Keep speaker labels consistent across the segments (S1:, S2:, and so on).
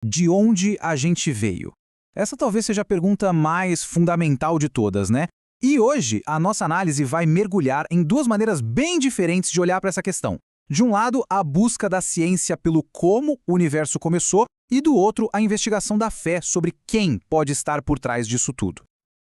S1: De onde a gente veio? Essa talvez seja a pergunta mais fundamental de todas, né? E hoje a nossa análise vai mergulhar em duas maneiras bem diferentes de olhar para essa questão. De um lado, a busca da ciência pelo como o universo começou, e do outro, a investigação da fé sobre quem pode estar por trás disso tudo.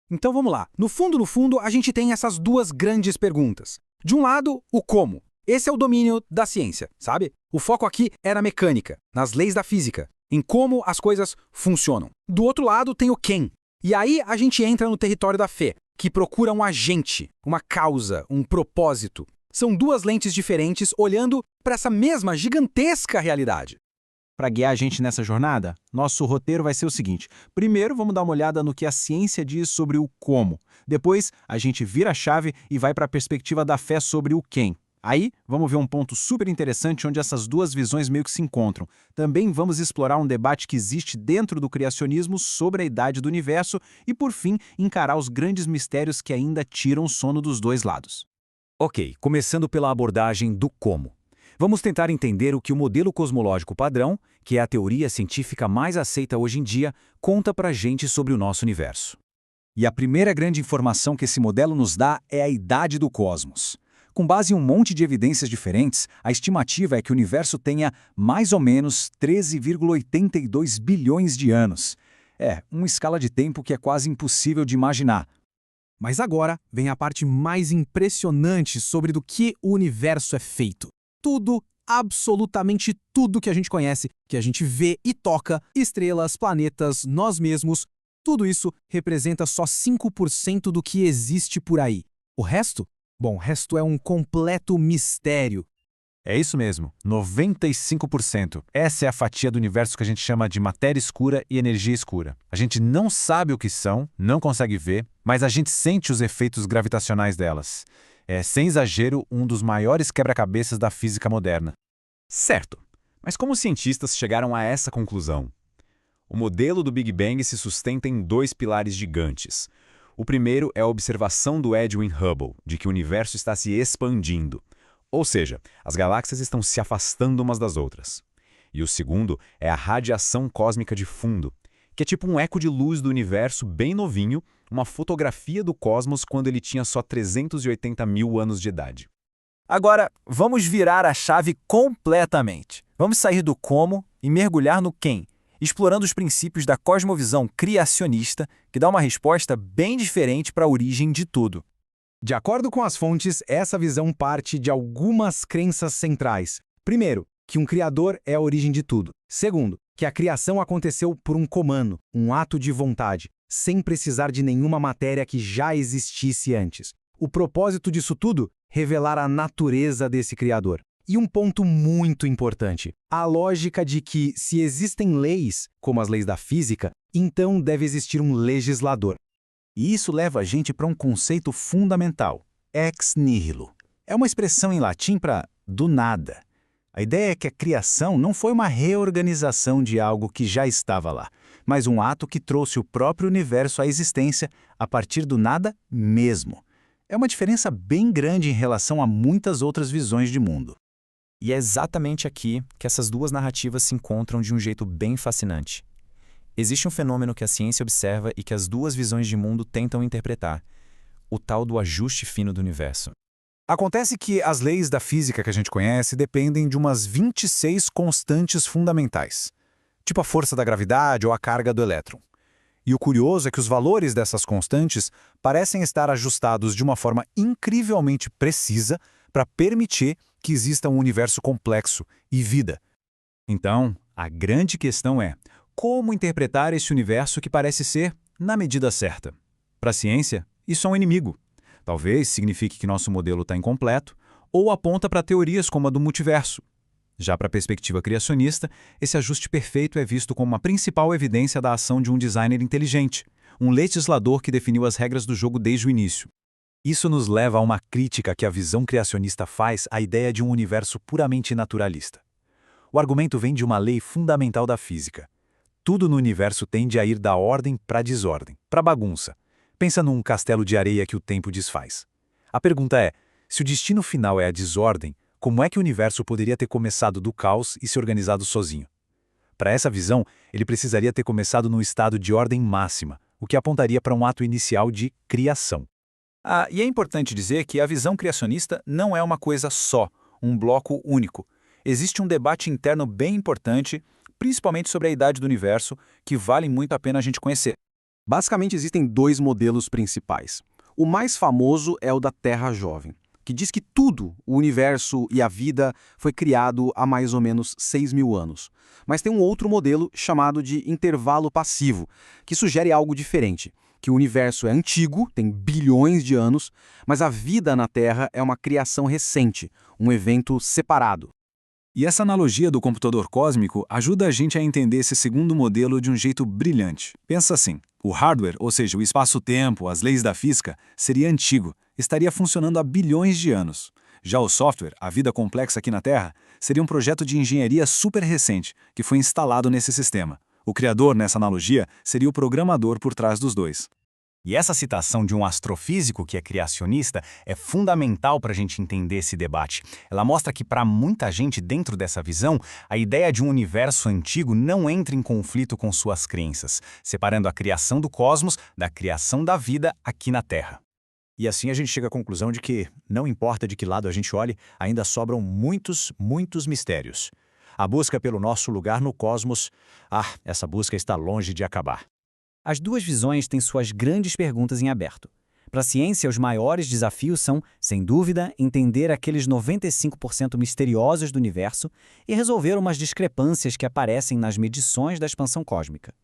S1: Então vamos lá. No fundo, a gente tem essas duas grandes perguntas. De um lado, o como. Esse é o domínio da ciência, sabe? O foco aqui é na mecânica, nas leis da física, em como as coisas funcionam. Do outro lado tem o quem. E aí a gente entra no território da fé, que procura um agente, uma causa, um propósito. São duas lentes diferentes olhando para essa mesma gigantesca realidade. Para guiar a gente nessa jornada, nosso roteiro vai ser o seguinte. Primeiro, vamos dar uma olhada no que a ciência diz sobre o como. Depois, a gente vira a chave e vai para a perspectiva da fé sobre o quem. Aí, vamos ver um ponto super interessante onde essas duas visões meio que se encontram. Também vamos explorar um debate que existe dentro do criacionismo sobre a idade do universo e, por fim, encarar os grandes mistérios que ainda tiram o sono dos dois lados.
S2: Ok, começando pela abordagem do como. Vamos tentar entender o que o modelo cosmológico padrão, que é a teoria científica mais aceita hoje em dia, conta pra gente sobre o nosso universo.
S3: E a primeira grande informação que esse modelo nos dá é a idade do cosmos. Com base em um monte de evidências diferentes, a estimativa é que o universo tenha mais ou menos 13,82 bilhões de anos. É, uma escala de tempo que é quase impossível de imaginar.
S1: Mas agora vem a parte mais impressionante sobre do que o universo é feito. Tudo, absolutamente tudo que a gente conhece, que a gente vê e toca, estrelas, planetas, nós mesmos, tudo isso representa só 5% do que existe por aí. O resto? Bom, o resto é um completo mistério.
S2: É isso mesmo, 95%. Essa é a fatia do universo que a gente chama de matéria escura e energia escura. A gente não sabe o que são, não consegue ver, mas a gente sente os efeitos gravitacionais delas. É, sem exagero, um dos maiores quebra-cabeças da física moderna. Certo, mas como os cientistas chegaram a essa conclusão? O modelo do Big Bang se sustenta em dois pilares gigantes. O primeiro é a observação do Edwin Hubble, de que o universo está se expandindo. Ou seja, as galáxias estão se afastando umas das outras. E o segundo é a radiação cósmica de fundo, que é tipo um eco de luz do universo bem novinho, uma fotografia do cosmos quando ele tinha só 380 mil anos de idade.
S3: Agora, vamos virar a chave completamente. Vamos sair do como e mergulhar no quem, explorando os princípios da cosmovisão criacionista, que dá uma resposta bem diferente para a origem de tudo.
S1: De acordo com as fontes, essa visão parte de algumas crenças centrais. Primeiro, que um criador é a origem de tudo. Segundo, que a criação aconteceu por um comando, um ato de vontade, sem precisar de nenhuma matéria que já existisse antes. O propósito disso tudo? Revelar a natureza desse criador. E um ponto muito importante, a lógica de que, se existem leis, como as leis da física, então deve existir um legislador.
S3: E isso leva a gente para um conceito fundamental, ex nihilo. É uma expressão em latim para do nada. A ideia é que a criação não foi uma reorganização de algo que já estava lá, mas um ato que trouxe o próprio universo à existência a partir do nada mesmo. É uma diferença bem grande em relação a muitas outras visões de mundo.
S4: E é exatamente aqui que essas duas narrativas se encontram de um jeito bem fascinante. Existe um fenômeno que a ciência observa e que as duas visões de mundo tentam interpretar, o tal do ajuste fino do universo.
S3: Acontece que as leis da física que a gente conhece dependem de umas 26 constantes fundamentais, tipo a força da gravidade ou a carga do elétron. E o curioso é que os valores dessas constantes parecem estar ajustados de uma forma incrivelmente precisa para permitir que exista um universo complexo e vida. Então, a grande questão é: como interpretar esse universo que parece ser na medida certa? Para a ciência, isso é um inimigo. Talvez signifique que nosso modelo está incompleto, ou aponta para teorias como a do multiverso. Já para a perspectiva criacionista, esse ajuste perfeito é visto como uma principal evidência da ação de um designer inteligente, um legislador que definiu as regras do jogo desde o início. Isso nos leva a uma crítica que a visão criacionista faz à ideia de um universo puramente naturalista. O argumento vem de uma lei fundamental da física. Tudo no universo tende a ir da ordem para a desordem, para a bagunça. Pensa num castelo de areia que o tempo desfaz. A pergunta é, se o destino final é a desordem, como é que o universo poderia ter começado do caos e se organizado sozinho? Para essa visão, ele precisaria ter começado no estado de ordem máxima, o que apontaria para um ato inicial de criação.
S1: E é importante dizer que a visão criacionista não é uma coisa só, um bloco único. Existe um debate interno bem importante, principalmente sobre a idade do universo, que vale muito a pena a gente conhecer.
S5: Basicamente, existem dois modelos principais. O mais famoso é o da Terra Jovem, que diz que tudo, o universo e a vida, foi criado há mais ou menos 6.000 anos. Mas tem um outro modelo chamado de intervalo passivo, que sugere algo diferente, que o universo é antigo, tem bilhões de anos, mas a vida na Terra é uma criação recente, um evento separado.
S3: E essa analogia do computador cósmico ajuda a gente a entender esse segundo modelo de um jeito brilhante. Pensa assim, o hardware, ou seja, o espaço-tempo, as leis da física, seria antigo, estaria funcionando há bilhões de anos. Já o software, a vida complexa aqui na Terra, seria um projeto de engenharia super recente, que foi instalado nesse sistema. O criador, nessa analogia, seria o programador por trás dos dois.
S4: E essa citação de um astrofísico que é criacionista é fundamental para a gente entender esse debate. Ela mostra que, para muita gente dentro dessa visão, a ideia de um universo antigo não entra em conflito com suas crenças, separando a criação do cosmos da criação da vida aqui na Terra.
S3: E assim a gente chega à conclusão de que, não importa de que lado a gente olhe, ainda sobram muitos mistérios. A busca pelo nosso lugar no cosmos, essa busca está longe de acabar.
S6: As duas visões têm suas grandes perguntas em aberto. Para a ciência, os maiores desafios são, sem dúvida, entender aqueles 95% misteriosos do universo e resolver umas discrepâncias que aparecem nas medições da expansão cósmica.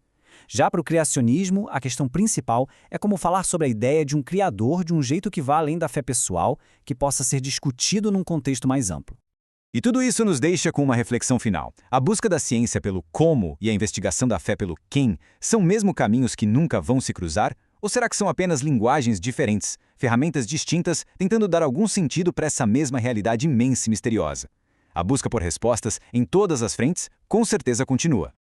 S6: Já para o criacionismo, a questão principal é como falar sobre a ideia de um criador de um jeito que vá além da fé pessoal, que possa ser discutido num contexto mais amplo.
S2: E tudo isso nos deixa com uma reflexão final. A busca da ciência pelo como e a investigação da fé pelo quem são mesmo caminhos que nunca vão se cruzar? Ou será que são apenas linguagens diferentes, ferramentas distintas, tentando dar algum sentido para essa mesma realidade imensa e misteriosa? A busca por respostas em todas as frentes com certeza continua.